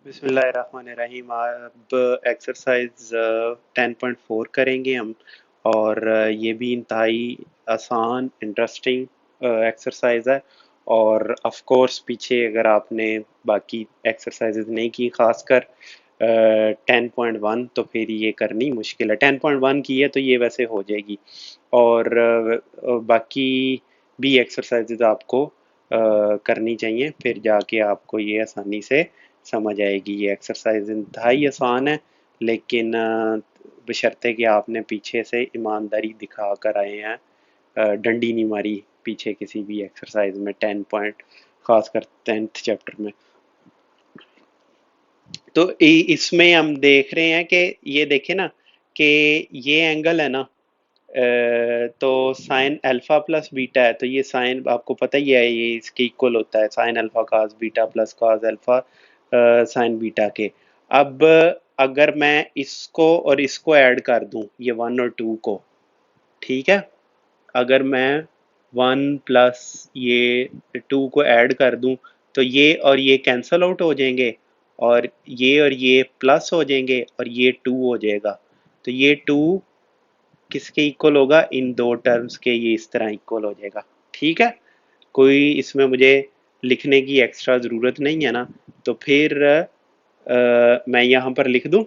बिस्मिल्लाहिर्रहमानिर्रहीम। अब एक्सरसाइज 10.4 करेंगे हम। और ये भी इंतहाई आसान इंटरेस्टिंग एक्सरसाइज है। और ऑफ कोर्स पीछे अगर आपने बाकी एक्सरसाइजेज नहीं की, खासकर 10.1, तो फिर ये करनी मुश्किल है। 10.1 की है तो ये वैसे हो जाएगी। और बाकी भी एक्सरसाइजेज आपको करनी चाहिए, फिर जाके आपको ये आसानी से समझ आएगी। ये एक्सरसाइज इंतहाई आसान है, लेकिन बशर्ते कि आपने पीछे से ईमानदारी दिखा कर आए हैं। डंडी नहीं मारी पीछे किसी भी एक्सरसाइज में, 10 पॉइंट, खासकर 10th चैप्टर में। तो इसमें हम देख रहे हैं कि ये देखें ना कि ये एंगल है ना, तो साइन अल्फा प्लस बीटा है, तो ये साइन आपको पता ही है, ये इसके इक्वल होता है sine alpha cos beta plus cos alpha sine beta के। अब अगर मैं इसको और इसको ऐड कर दूं, ये 1 और 2 को, ठीक है, अगर मैं 1 प्लस ये 2 को ऐड कर दूं, तो ये और ये कैंसल आउट हो जाएंगे, और ये प्लस हो जाएंगे, और ये 2 हो जाएगा। तो ये 2 किसके इक्वल होगा? इन दो टर्म्स के, ये इस तरह इक्वल हो जाएगा। ठीक है, कोई इसमें मुझे लिखने की एक्स्ट्रा ज़रूरत नहीं है ना। तो फिर मैं यहाँ पर लिख दूँ,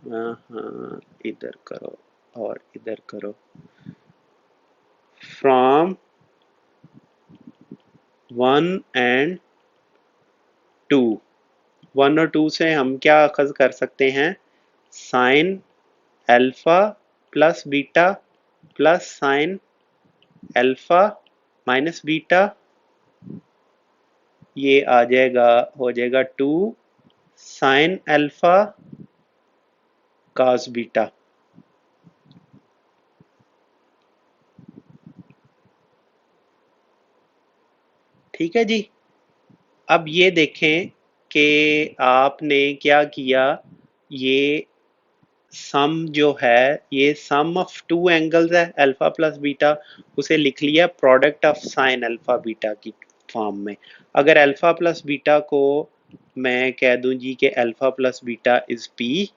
हाँ, इधर करो और इधर करो, फ्रॉम 1 and 2। 1 और 2 से हम क्या अखज़ कर सकते हैं? Sine alpha plus beta plus sine alpha minus beta, ये आ जाएगा, हो जाएगा 2 साइन अल्फा कास बीटा। ठीक है जी। अब ये देखें कि आपने क्या किया, ये सम जो है, ये सम ऑफ टू एंगल्स है अल्फा प्लस बीटा, उसे लिख लिया product of sine alpha beta की फॉर्म में। अगर अल्फा प्लस बीटा को मैं कह दूं जी कि alpha plus beta is P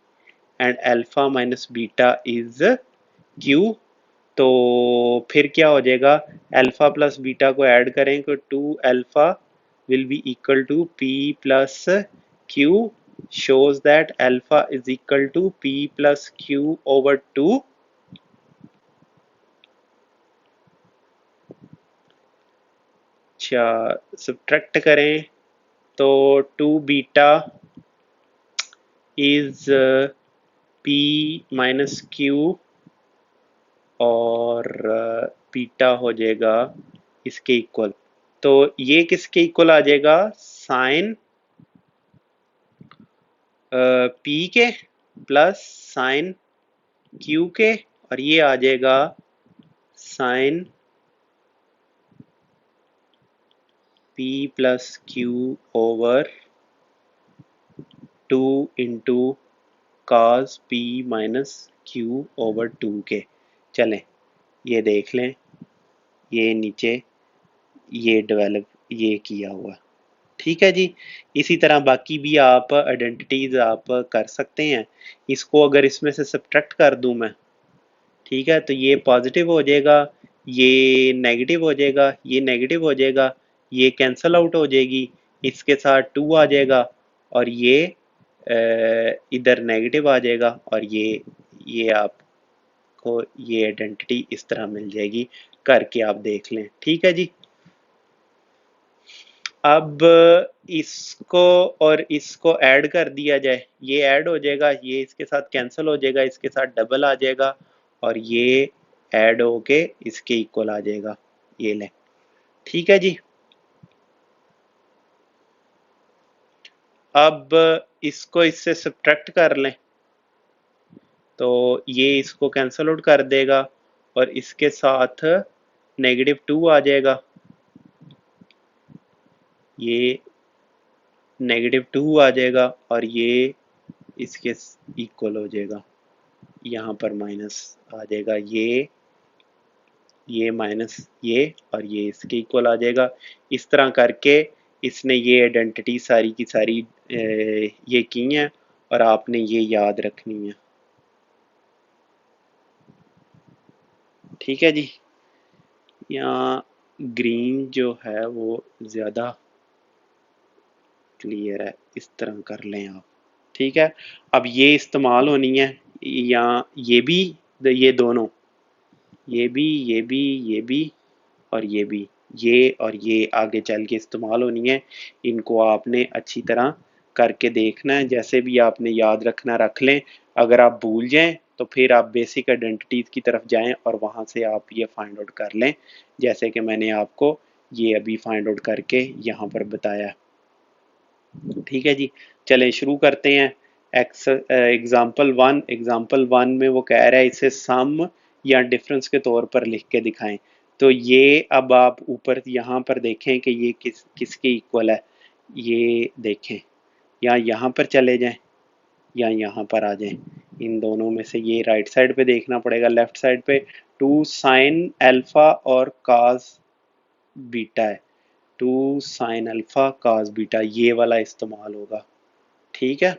and alpha minus beta is Q, तो फिर क्या हो जाएगा? अल्फा प्लस बीटा को ऐड करें तो 2 alpha will be equal to p plus q, shows that alpha is equal to p plus q over 2। अच्छा, subtract करें तो 2 beta is p minus q, और बीटा हो जाएगा इसके इक्वल। तो ये किसके इक्वल आ जाएगा? साइन p के प्लस साइन q के, और ये आ जाएगा sine p plus q over 2 into cos p minus q over 2 के। चलें ये देख लें, ये नीचे ये डेवलप ये किया हुआ। ठीक है जी। इसी तरह बाकी भी आप आइडेंटिटीज आप कर सकते हैं। इसको अगर इसमें से सब्ट्रैक्ट कर दूं मैं, ठीक है, तो ये पॉजिटिव हो जाएगा, ये नेगेटिव हो जाएगा, ये नेगेटिव हो जाएगा, ये कैंसल आउट हो जाएगी, इसके साथ 2 आ जाएगा, और ये इधर नेगेटिव आ जाएगा, और ये आपको ये आइडेंटिटी इस तरह मिल जाएगी। करके आप देख लें। ठीक है जी। अब इसको और इसको ऐड कर दिया जाए, ये ऐड हो जाएगा, ये इसके साथ कैंसिल हो जाएगा, इसके साथ डबल आ जाएगा, और ये ऐड होके इसके इक्वल आ जाएगा। ये लें। ठीक है जी। अब इसको इससे सब्ट्रैक्ट कर लें, तो ये इसको कैंसिल आउट कर देगा, और इसके साथ -2 आ जाएगा, ये -2 आ जाएगा, और ये इसके इक्वल हो जाएगा। यहाँ पर माइनस आ जाएगा, ये माइनस ये, और ये इसके इक्वल आ जाएगा। इस तरह करके इसने ये आइडेंटिटी सारी की सारी ये की हैं और आपने ये याद रखनी है। ठीक है जी। यहाँ ग्रीन जो है वो ज़्यादा क्लियर है, इस तरह कर लें आप। ठीक है, अब ये इस्तेमाल होनी है, या ये भी, ये दोनों, ये भी, ये भी, ये भी और ये भी, ये और ये आगे चल के इस्तेमाल होनी है। इनको आपने अच्छी तरह करके देखना है, जैसे भी आपने याद रखना रख लें। अगर आप भूल जाएं तो फिर आप बेसिक आइडेंटिटीज की तरफ जाएं और वहां से आप ये फाइंड आउट कर लें, जैसे कि मैंने आपको ये अभी फाइंड आउट करके यहाँ पर बताया। ठीक है जी, चलें शुरू करते हैं। एग्जाम्पल वन में वो कह रहा है इसे सम या डिफरेंस के तौर पर लिख के दिखाएं। तो ये अब आप ऊपर यहाँ पर देखें कि ये किसके इक्वल है। ये देखें, या यहाँ पर चले जाएं या यहाँ पर आ जाएं, इन दोनों में से ये राइट साइड पे देखना पड़ेगा। लेफ्ट साइड पे टू साइन अल्फा और काज बीटा है, two sine alpha cos beta, ये वाला इस्तेमाल होगा। ठीक है,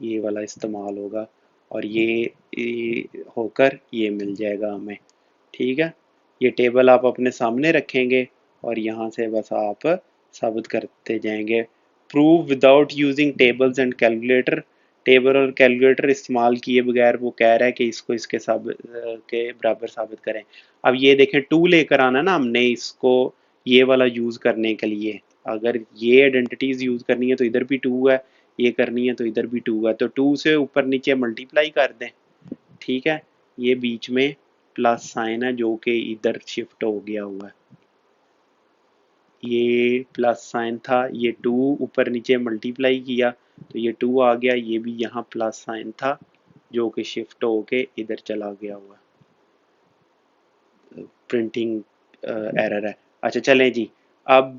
ये वाला इस्तेमाल होगा और ये होकर ये मिल जाएगा हमें। ठीक है, ये टेबल आप अपने सामने रखेंगे और यहाँ से बस आप साबित करते जाएंगे। Prove without using tables and calculator, table और कैलकुलेटर इस्तेमाल किए बगैर वो कह रहा है कि इसको इसके के बराबर साबित करें। अब ये देखें, टू लेकर आना ना हमने इसको ये वाला यूज़ करने के लिए। अगर ये आइडेंटिटीज यूज़ करनी है तो इधर भी टू है, ये करनी है तो इधर भी टू है, तो टू से ऊपर नीचे मल्टीप्लाई कर दें। ठीक है, ये बीच में प्लस साइन है जो कि इधर शिफ्ट हो गया हुआ है। ये प्लस साइन था, ये टू ऊपर नीचे मल्टीप्लाई किया तो ये टू आ गया, ये भी यहाँ प्लस साइन था जो कि शिफ्ट होके इधर चला गया हुआ। प्रिंटिंग एरर है। अच्छा चलें जी, अब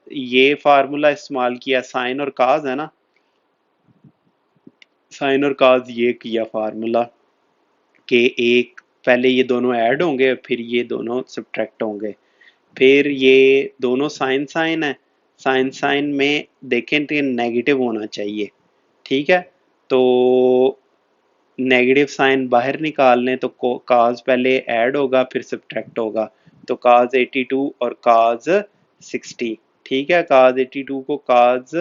ये फार्मूला इस्तेमाल किया, साइन और काज है ना, साइन और काज ये किया फार्मूला कि एक पहले ये दोनों ऐड होंगे फिर ये दोनों सब्ट्रैक्ट होंगे, फिर ये दोनों साइन साइन है, साइन साइन में देखें तो नेगेटिव होना चाहिए। ठीक है, तो नेगेटिव साइन बाहर निकालने तो काज पहले ऐड होगा फिर सब्ट्रैक्ट होगा, तो काज 82 और काज 60। ठीक है, काज 82 को काज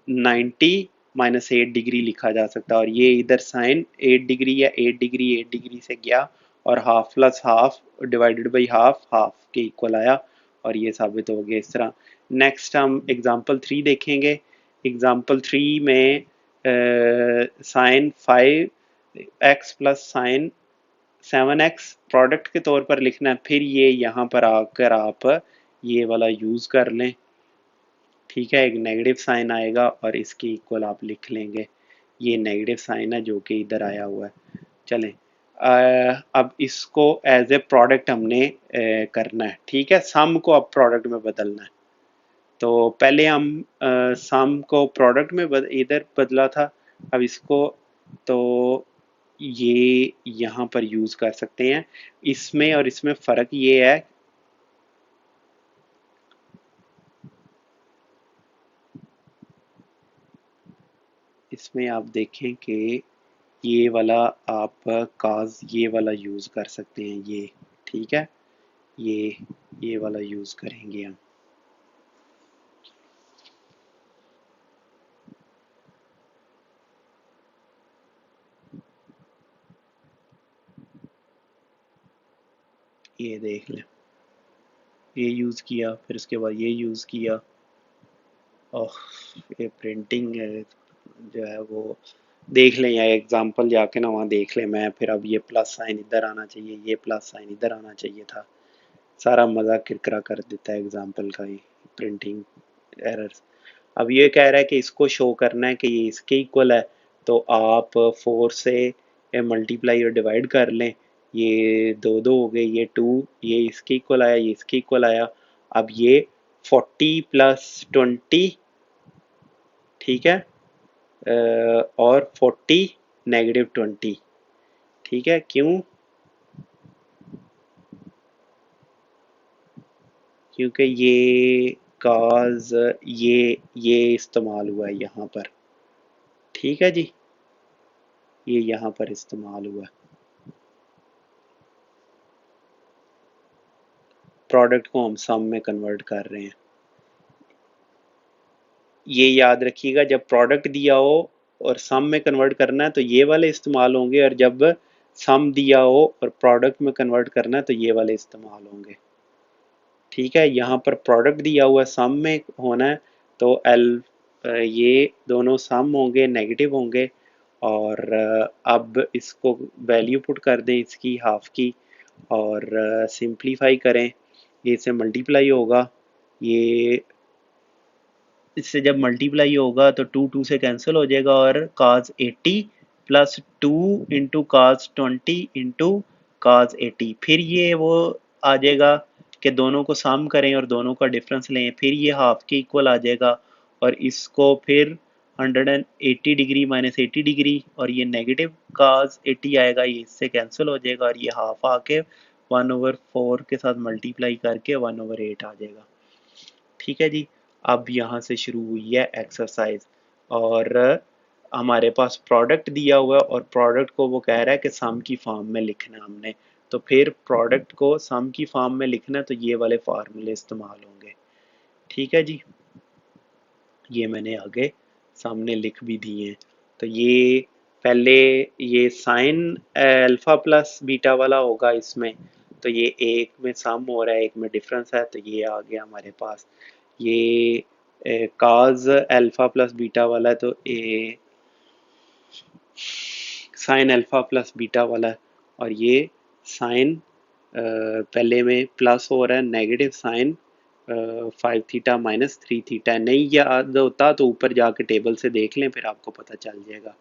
90 - 8 डिग्री लिखा जा सकता है, और ये इधर साइन 8 डिग्री या 8 डिग्री 8 डिग्री से गया और half plus half divided by half half के इक्वल आया, और ये साबित हो गया इस तरह। नेक्स्ट हम एग्जांपल 3 देखेंगे। एग्जांपल 3 में sign 5x plus sign 7x product के तौर पर लिखना है, फिर ये यहाँ पर आकर आप ये वाला यूज़ कर लें। ठीक है, एक नेगेटिव साइन आएगा और इसके इक्वल आप लिख लेंगे, ये नेगेटिव साइन है जो कि इधर आया हुआ है। चलें, अब इसको एज ए प्रोडक्ट हमने करना है। ठीक है, सम को अब प्रोडक्ट में बदलना है। तो पहले हम सम को प्रोडक्ट में इधर बदला था, अब इसको तो ये यहाँ पर यूज़ कर सकते हैं। इसमें और इसमें फ़र्क ये है, इसमें आप देखें कि ये वाला आप काज ये वाला यूज़ कर सकते हैं ये। ठीक है, ये वाला यूज़ करेंगे हम। ये देख लें, ये यूज़ किया फिर उसके बाद ये यूज़ किया। ओह, ये प्रिंटिंग जो है वो देख लें, या एग्जांपल जाके ना वहाँ देख लें। मैं फिर अब ये प्लस साइन इधर आना चाहिए, ये प्लस साइन इधर आना चाहिए था, सारा मज़ा किरकिरा कर देता है एग्जांपल का ही प्रिंटिंग एरर्स। अब ये कह रहा है कि इसको शो करना है कि ये इसके इक्वल है, तो आप 4 से मल्टीप्लाई और डिवाइड कर लें। ये दो दो हो गए, ये 2, ये इसके इक्वल आया, ये इसके इक्वल आया। अब ये 40 प्लस 20, ठीक है, और 40 नेगेटिव 20। ठीक है, क्यों? क्योंकि ये काज ये इस्तेमाल हुआ है यहाँ पर। ठीक है जी, ये यहाँ पर इस्तेमाल हुआ। प्रोडक्ट को हम सम में कन्वर्ट कर रहे हैं। ये याद रखिएगा, जब प्रोडक्ट दिया हो और सम में कन्वर्ट करना है तो ये वाले इस्तेमाल होंगे, और जब सम दिया हो और प्रोडक्ट में कन्वर्ट करना है तो ये वाले इस्तेमाल होंगे। ठीक है, यहाँ पर प्रोडक्ट दिया हुआ सम में होना है तो ये दोनों सम होंगे, नेगेटिव होंगे। और अब इसको वैल्यू पुट कर दें इसकी हाफ की, और सिंप्लीफाई करें। ये इससे मल्टीप्लाई होगा, ये इससे जब मल्टीप्लाई होगा तो टू टू से कैंसिल हो जाएगा, और cos 80 plus 2 into cos 20 into cos 80, फिर ये वो आ जाएगा कि दोनों को सम करें और दोनों का डिफरेंस लें, फिर ये हाफ के इक्वल आ जाएगा। और इसको फिर 180 डिग्री माइनस 80 डिग्री, और ये नेगेटिव cos 80 आएगा, ये इससे कैंसिल हो जाएगा, और ये हाफ आके 1/4 के साथ मल्टीप्लाई करके 1/8 आ जाएगा। ठीक है जी, अब यहाँ से शुरू हुई है एक्सरसाइज, और हमारे पास प्रोडक्ट दिया हुआ है और प्रोडक्ट को वो कह रहा है कि सम की फॉर्म में लिखना है हमने। तो फिर प्रोडक्ट को सम की फॉर्म में लिखना है तो ये वाले फार्मूले इस्तेमाल होंगे। ठीक है जी, ये मैंने आगे सामने लिख भी दिए हैं। तो ये पहले ये साइन अल्फा प्लस बीटा वाला होगा इसमें, तो ये एक में सम हो रहा है एक में डिफरेंस है, तो ये आ गया हमारे पास। ये काज अल्फा प्लस बीटा वाला है, तो ए साइन अल्फा प्लस बीटा वाला है। और ये साइन पहले में प्लस हो रहा है, negative sine 5 theta minus 3 theta. नहीं याद होता तो ऊपर जाके टेबल से देख लें, फिर आपको पता चल जाएगा।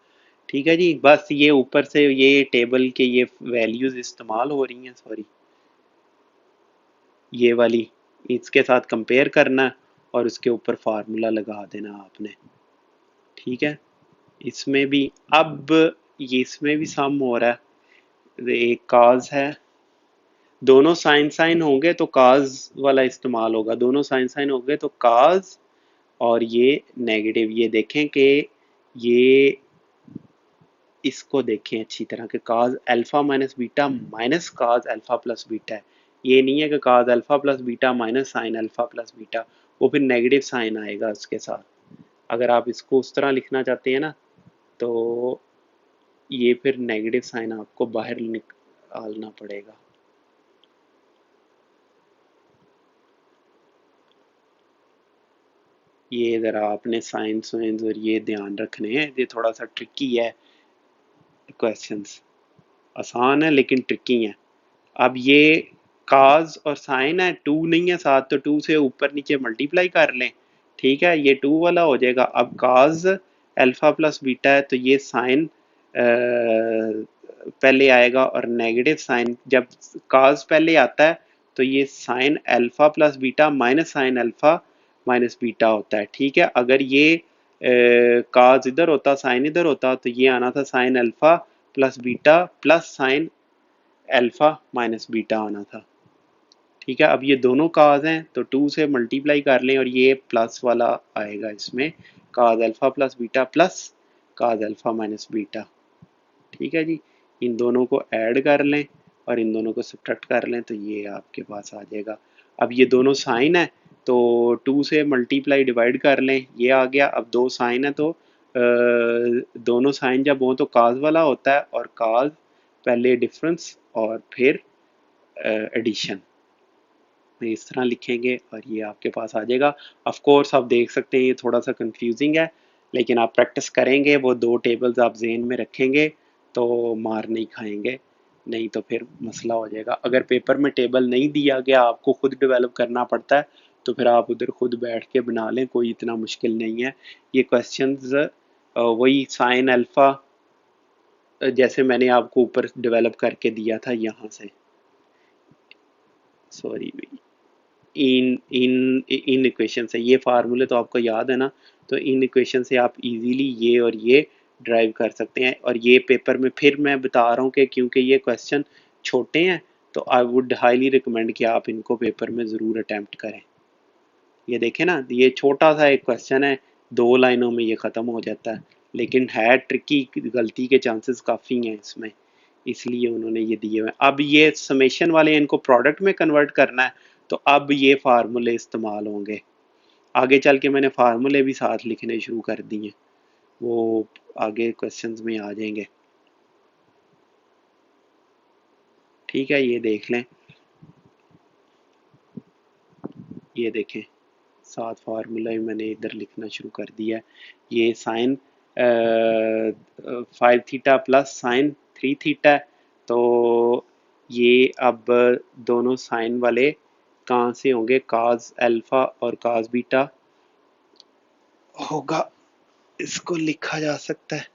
ठीक है जी, बस ये ऊपर से ये टेबल के ये वैल्यूज इस्तेमाल हो रही हैं, सॉरी ये वाली, इसके साथ कंपेयर करना और उसके ऊपर फार्मूला लगा देना आपने। ठीक है, इसमें भी अब ये इसमें भी सम हो रहा है, एक काज है, दोनों साइन साइन होंगे तो काज वाला इस्तेमाल होगा, दोनों साइन साइन होंगे तो काज, और ये नेगेटिव, ये देखें कि ये इसको देखें अच्छी तरह कि काज अल्फा माइनस बीटा माइनस काज अल्फा प्लस बीटा है। ये नहीं है कि काज alpha plus beta minus sine alpha plus beta, वो फिर नेगेटिव साइन आएगा उसके साथ। अगर आप इसको उस तरह लिखना चाहते हैं ना, तो ये फिर नेगेटिव साइन आपको बाहर निकालना पड़ेगा। ये ज़रा आपने साइंस वाइंस और ये ध्यान रखने हैं, ये थोड़ा सा ट्रिकी है क्वेश्चंस, आसान है लेकिन ट्रिकी है। अब ये काज और साइन है, टू नहीं है साथ, तो टू से ऊपर नीचे मल्टीप्लाई कर लें। ठीक है, ये टू वाला हो जाएगा। अब काज अल्फा प्लस बीटा है तो ये साइन पहले आएगा, और नेगेटिव साइन जब काज पहले आता है तो ये sine alpha plus beta minus sine alpha minus beta होता है। ठीक है, अगर ये काज इधर होता साइन इधर होता तो ये आना था sine alpha plus beta plus sine alpha minus beta आना था। ठीक है, अब ये दोनों काज हैं तो टू से मल्टीप्लाई कर लें, और ये प्लस वाला आएगा इसमें, cos alpha plus beta plus काज अल्फा माइनस बीटा। ठीक है जी, इन दोनों को ऐड कर लें और इन दोनों को सब्ट्रैक्ट कर लें तो ये आपके पास आ जाएगा। अब ये दोनों साइन है तो टू से मल्टीप्लाई डिवाइड कर लें, ये आ गया। अब दो साइन है तो दोनों साइन जब हो तो काज वाला होता है, और काज पहले डिफरेंस और फिर एडिशन, इस तरह लिखेंगे और ये आपके पास आ जाएगा। ऑफ कोर्स आप देख सकते हैं ये थोड़ा सा कंफ्यूजिंग है, लेकिन आप प्रैक्टिस करेंगे, वो दो टेबल्स आप जेन में रखेंगे तो मार नहीं खाएंगे, नहीं तो फिर मसला हो जाएगा। अगर पेपर में टेबल नहीं दिया गया, आपको खुद डेवलप करना पड़ता है, तो फिर आप उधर खुद बैठ के बना लें, कोई इतना मुश्किल नहीं है। ये क्वेश्चंस वही साइन अल्फा जैसे मैंने आपको ऊपर डेवलप करके दिया था यहाँ से, sorry in in in equation से, ये फार्मूले तो आपको याद है ना, तो इन इक्वेशन से आप इजीली ये और ये ड्राइव कर सकते हैं। और ये पेपर में फिर मैं बता रहा हूँ कि क्योंकि ये क्वेश्चन छोटे हैं तो आई वुड हाईली रिकमेंड कि आप इनको पेपर में ज़रूर अटैम्प्ट करें। ये देखें ना, ये छोटा सा एक क्वेश्चन है, 2 लाइनों में ये ख़त्म हो जाता है, लेकिन है ट्रिकी, गलती के चांसेस काफ़ी हैं इसमें, इसलिए उन्होंने ये दिए हुए। अब ये समेशन वाले इनको प्रोडक्ट में कन्वर्ट करना है, तो अब ये फार्मूले इस्तेमाल होंगे। आगे चल के मैंने फार्मूले भी साथ लिखने शुरू कर दिए, वो आगे क्वेश्चंस में आ जाएंगे। ठीक है, ये देख लें, ये देखें, 7 फार्मूला मैंने इधर लिखना शुरू कर दिया है। ये sine 5 theta plus sine 3 theta, तो ये अब दोनों साइन वाले कहाँ से होंगे, काज अल्फा और काज बीटा होगा। इसको लिखा जा सकता है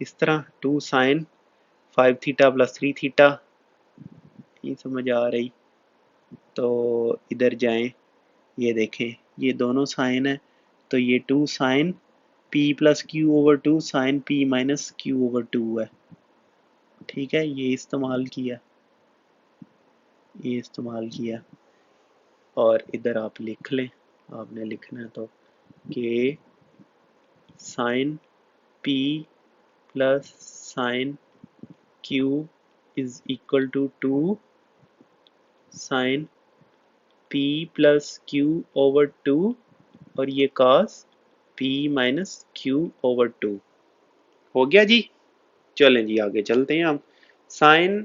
इस तरह, 2 साइन 5 थीटा प्लस 3 थीटा। ये समझ आ रही, तो इधर जाएं, ये देखें, ये दोनों साइन है, तो ये 2 sine p plus q over 2 sine p minus q over 2 है। ठीक है, ये इस्तेमाल किया, ये इस्तेमाल किया, और इधर आप लिख लें, आपने लिखना है तो, कि sine p plus sine q is equal to 2 sine p plus q over 2, और ये cos p minus q over 2 हो गया जी। चलें जी, आगे चलते हैं हम। Sine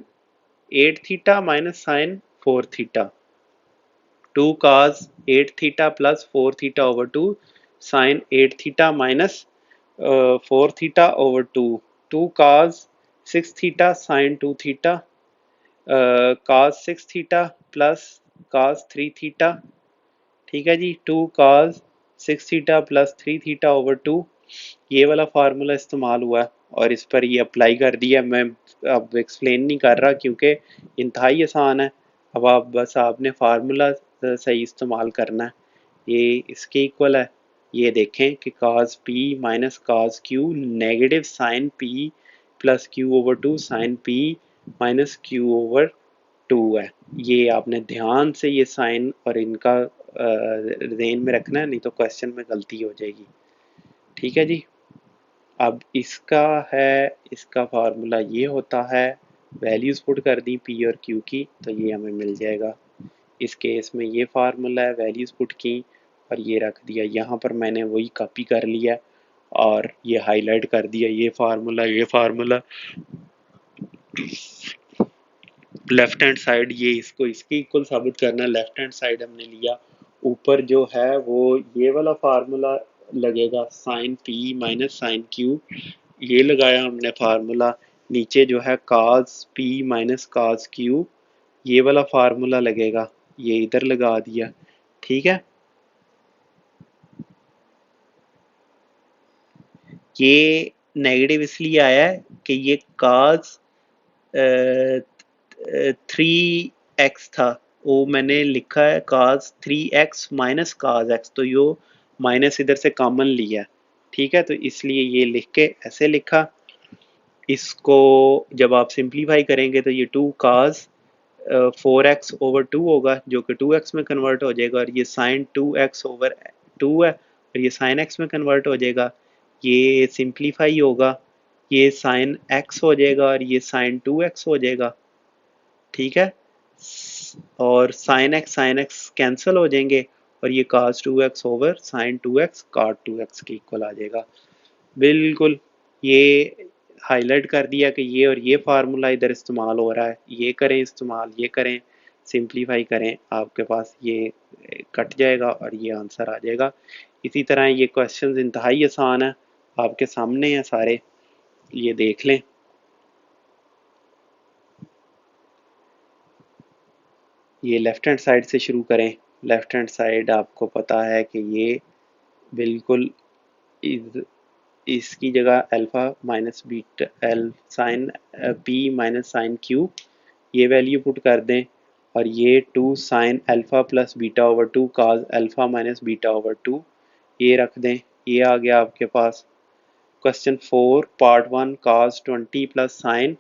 8 theta minus sine 4 theta, 2 cos 8 theta plus 4 theta over 2 sine 8 theta minus 4 theta over 2 2 cos 6 theta sine 2 theta, cos 6 theta plus cos 3 theta. ठीक है जी, 2 cos 6 theta plus 3 theta over 2, ये वाला फार्मूला इस्तेमाल हुआ, और इस पर ये अप्लाई कर दिया। मैं अब एक्सप्लेन नहीं कर रहा क्योंकि इंतहाई आसान है। अब आप बस आपने फार्मूला सही इस्तेमाल करना है। ये इसके इक्वल है, ये देखें कि cos p minus cos q negative sine p plus q over 2 sine p minus q over 2 है। ये आपने ध्यान से ये साइन और इनका रेन में रखना है, नहीं तो क्वेश्चन में गलती हो जाएगी। ठीक है जी, अब इसका है, इसका फार्मूला ये होता है, वैल्यूज़ पुट कर दी पी और क्यू की, तो ये हमें मिल जाएगा। इस केस में ये फार्मूला है, वैल्यूज़ पुट की और ये रख दिया। यहाँ पर मैंने वही कॉपी कर लिया और ये हाईलाइट कर दिया, ये फार्मूला लेफ्ट हैंड साइड, ये इसको इसके इक्वल साबित करना है, लेफ्ट हैंड साइड हमने लिया। ऊपर जो है वो ये वाला फार्मूला लगेगा, sine p minus sine q, ये लगाया हमने फार्मूला। नीचे जो है cos p minus cos q, ये वाला फार्मूला लगेगा, ये इधर लगा दिया। ठीक है, ये नेगेटिव इसलिए आया है कि ये काज 3x था, वो मैंने लिखा है काज 3x माइनस काज एक्स, तो यो माइनस इधर से कॉमन लिया। ठीक है, तो इसलिए ये लिख के ऐसे लिखा। इसको जब आप सिंप्लीफाई करेंगे तो ये 2 cos 4x ओवर 2 होगा, जो कि 2x में कन्वर्ट हो जाएगा, और ये साइन 2x ओवर 2 है, और ये साइन x में कन्वर्ट हो जाएगा। ये सिंप्लीफाई होगा, ये साइन x हो जाएगा और ये साइन 2x हो जाएगा। ठीक है, और साइन एक्स कैंसिल हो जाएंगे, और ये cos 2x over sign 2x cot 2x के इक्वल आ जाएगा। बिल्कुल, ये हाईलाइट कर दिया कि ये और ये फार्मूला इधर इस्तेमाल हो रहा है, ये करें इस्तेमाल, ये करें, सिंप्लीफाई करें, आपके पास ये कट जाएगा और ये आंसर आ जाएगा। इसी तरह ये क्वेश्चंस इंतहाई आसान है, आपके सामने हैं सारे, ये देख लें। ये लेफ्ट हैंड साइड से शुरू करें। लेफ्ट हैंड साइड आपको पता है कि ये बिल्कुल इसकी जगह alpha minus beta L sine p minus sine q, ये वैल्यू पुट कर दें, और ये 2 sine alpha plus beta over 2 cos alpha minus beta over 2, ये रख दें। ये आ गया आपके पास। Question 4 part 1 cos 20 plus sine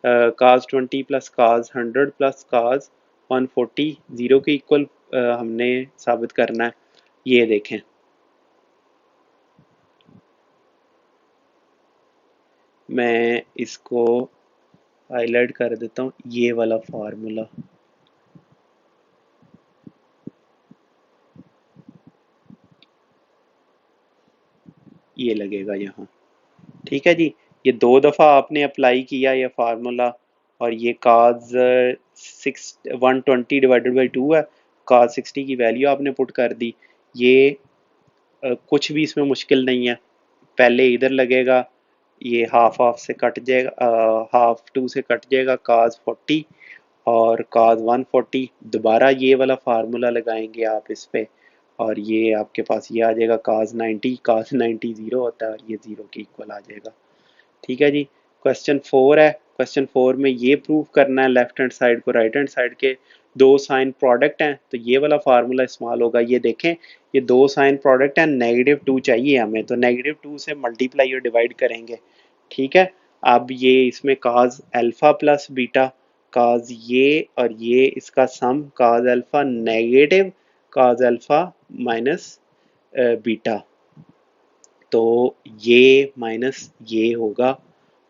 cos 20 plus cos 100 plus cos 140 zero के इक्वल हमने साबित करना है। ये देखें, मैं इसको हाईलाइट कर देता हूँ, ये वाला फार्मूला ये लगेगा यहाँ। ठीक है जी, ये 2 दफ़ा आपने अप्लाई किया ये फार्मूला, और ये काज 120 डिवाइडेड बाई 2 है, काज 60 की वैल्यू आपने पुट कर दी। ये कुछ भी इसमें मुश्किल नहीं है, पहले इधर लगेगा, ये हाफ हाफ से कट जाएगा, हाफ 2 से कट जाएगा काज 40 और काज 140, दोबारा ये वाला फार्मूला लगाएंगे आप इस पे, और ये आपके पास ये आ जाएगा काज 90, काज 90 जीरो होता है और ये जीरो के इक्वल आ जाएगा। ठीक है जी। क्वेश्चन 4 है, क्वेश्चन 4 में ये प्रूव करना है लेफ्ट हैंड साइड को राइट हैंड साइड के दो साइन प्रोडक्ट हैं, तो ये वाला फार्मूला इस्तेमाल होगा। ये देखें, ये दो साइन प्रोडक्ट हैं, -2 चाहिए हमें, तो -2 से मल्टीप्लाई और डिवाइड करेंगे। ठीक है, अब ये इसमें cos alpha plus beta, cos ये और ये इसका sum cos alpha negative cos alpha minus beta, तो ये माइनस ये होगा,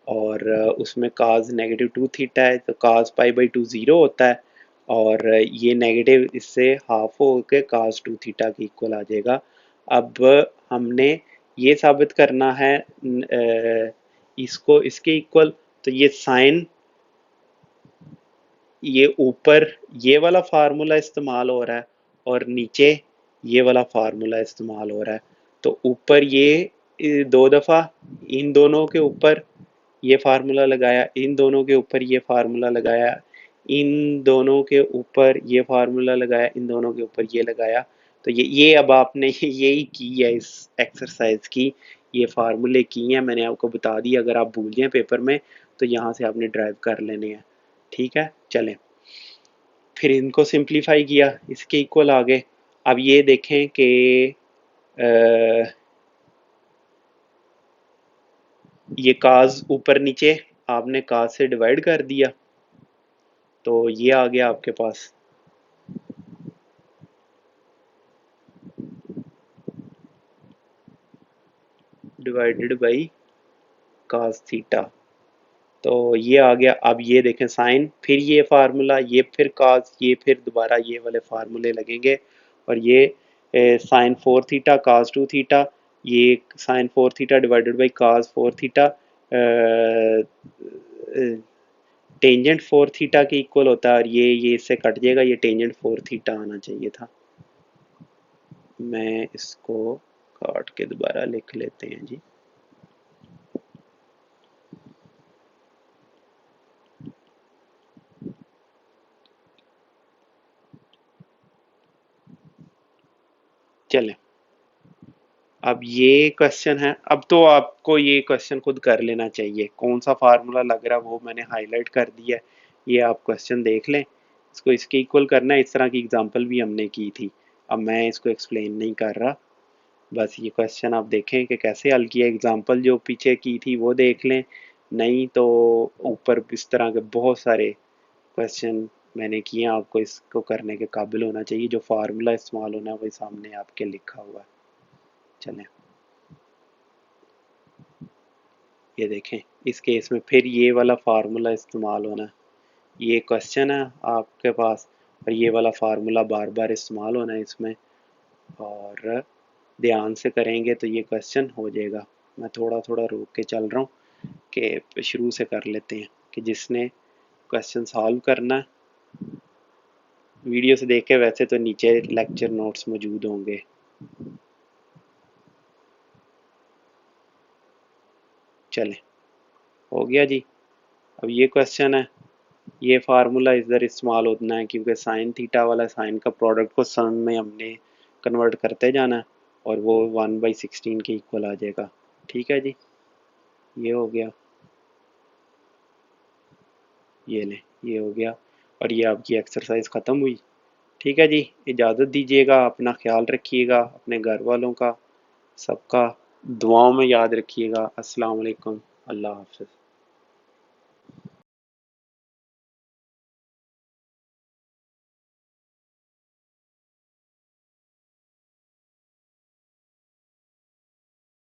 और उसमें काज -2 थीटा है, तो काज पाई बाई 2 ज़ीरो होता है, और ये नेगेटिव इससे हाफ हो के काज 2 थीटा के इक्वल आ जाएगा। अब हमने ये साबित करना है इसको इसके इक्वल, तो ये साइन, ये ऊपर ये वाला फार्मूला इस्तेमाल हो रहा है और नीचे ये वाला फार्मूला इस्तेमाल हो रहा है। तो ऊपर ये 2 दफ़ा इन दोनों के ऊपर ये फार्मूला लगाया, इन दोनों के ऊपर ये फार्मूला लगाया, इन दोनों के ऊपर ये फार्मूला लगाया, इन दोनों के ऊपर ये लगाया। तो ये अब आपने यही की है इस एक्सरसाइज की, ये फार्मूले की हैं, मैंने आपको बता दिया। अगर आप भूल जाएं पेपर में तो यहाँ से आपने ड्राइव कर लेने हैं। ठीक है, चलें, फिर इनको सिंप्लीफाई किया, इसके इक्वल आ गए। अब ये देखें कि ये काज ऊपर नीचे आपने काज से डिवाइड कर दिया, तो ये आ गया आपके पास डिवाइडेड बाई काज थीटा, तो ये आ गया। अब ये देखें साइन, फिर ये फार्मूला, ये फिर काज, ये फिर दोबारा ये वाले फार्मूले लगेंगे, और ये साइन 4 थीटा काज 2 थीटा, ये sine 4 theta divided by cos 4 theta tangent 4 theta के इक्वल होता है, और ये इससे कट जाएगा, ये टेंजेंट 4 थीटा आना चाहिए था। मैं इसको काट के दोबारा लिख लेते हैं जी। चलें, अब ये क्वेश्चन है, अब तो आपको ये क्वेश्चन खुद कर लेना चाहिए, कौन सा फार्मूला लग रहा है वो मैंने हाईलाइट कर दिया है। ये आप क्वेश्चन देख लें, इसको इसके इक्वल करना है, इस तरह की एग्जांपल भी हमने की थी, अब मैं इसको एक्सप्लेन नहीं कर रहा, बस ये क्वेश्चन आप देखें कि कैसे हल किया, एग्जांपल जो पीछे की थी वो देख लें, नहीं तो ऊपर इस तरह के बहुत सारे क्वेश्चन मैंने किए, आपको इसको करने के काबिल होना चाहिए, जो फार्मूला इस्तेमाल होना है वही सामने आपके लिखा हुआ है। चलें, ये देखें, इस केस में फिर ये वाला फार्मूला इस्तेमाल होना है, ये क्वेश्चन है आपके पास, और ये वाला फार्मूला बार बार इस्तेमाल होना है इसमें, और ध्यान से करेंगे तो ये क्वेश्चन हो जाएगा। मैं थोड़ा थोड़ा रोक के चल रहा हूँ कि शुरू से कर लेते हैं, कि जिसने क्वेश्चन सॉल्व करना है वीडियो से देख के, वैसे तो नीचे लेक्चर नोट्स मौजूद होंगे। चलें, हो गया जी। अब ये क्वेश्चन है, ये फार्मूला इधर इस्तेमाल होना है, क्योंकि साइन थीटा वाला साइन का प्रोडक्ट को सम में हमने कन्वर्ट करते जाना है, और वो 1/16 के इक्वल आ जाएगा। ठीक है जी, ये हो गया, ये लें, ये हो गया, और ये आपकी एक्सरसाइज ख़त्म हुई। ठीक है जी, इजाज़त दीजिएगा, अपना ख्याल रखिएगा, अपने घर वालों का सबका दुआओं में याद रखिएगा। अस्सलाम वालेकुम, अल्लाह हाफ़िज़।